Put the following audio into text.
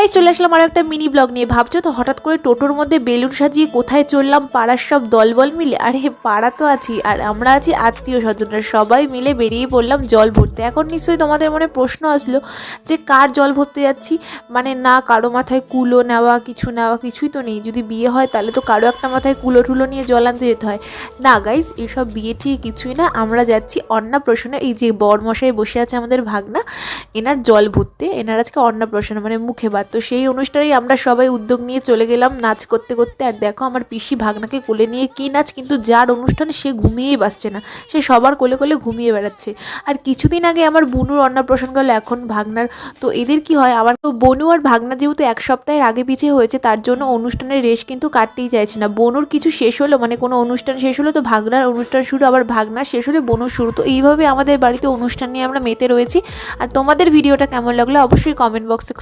Guys চলে আসলাম আর একটা mini blog নিয়ে। ভাবছো তো হঠাৎ করে টোটোর মধ্যে বেলুন সাজিয়ে কোথায় চললাম, পাড়ার সব দলবল মিলে। আরে পাড়া তো আছি, আর আমরা আছি আত্মীয় স্বজনরা, সবাই মিলে বেরিয়ে পড়লাম জল ভরতে। এখন নিশ্চয়ই তোমাদের মনে প্রশ্ন আসলো যে কার জল ভরতে যাচ্ছি, মানে না কারো মাথায় কুলো নেওয়া কিছুই তো নেই। যদি বিয়ে হয় তাহলে তো কারো একটা মাথায় কুলো ঠুলো নিয়ে জল আনতে যেতে হয়। না গাইস, এসব বিয়ে ঠিক কিছুই না, আমরা যাচ্ছি অন্নপ্রাশনে। এই যে বরমশাই বসে আছে আমাদের ভাগনা, এনার জল ভরতে। এনার আজকে অন্নপ্রাশন মানে মুখে ভাত। তো সেই অনুষ্ঠানেই আমরা সবাই উদ্যোগ নিয়ে চলে গেলাম নাচ করতে করতে। আর দেখো আমার পিসি ভাগনাকে কোলে নিয়ে কী নাচ, কিন্তু যার অনুষ্ঠানে সে ঘুমিয়েই বাসছে না, সে সবার কোলে কোলে ঘুমিয়ে বেড়াচ্ছে। আর কিছুদিন আগে আমার বনুর অন্নপ্রাশন গেল, এখন ভাগনার। তো এদের কি হয়, আমার তো বনু আর ভাগনা যেহেতু এক সপ্তাহের আগে পিছিয়ে হয়েছে, তার জন্য অনুষ্ঠানের রেশ কিন্তু কাটতেই চাইছে না। বনুর কিছু শেষ হলো, মানে কোনো অনুষ্ঠান শেষ হলো তো ভাগনার অনুষ্ঠান শুরু, আবার ভাগনার শেষ হলে বনুর শুরু। তো এইভাবে আমাদের বাড়িতে অনুষ্ঠান নিয়ে আমরা মেতে রয়েছি। আর তোমাদের ভিডিওটা কেমন লাগলো অবশ্যই কমেন্ট বক্সে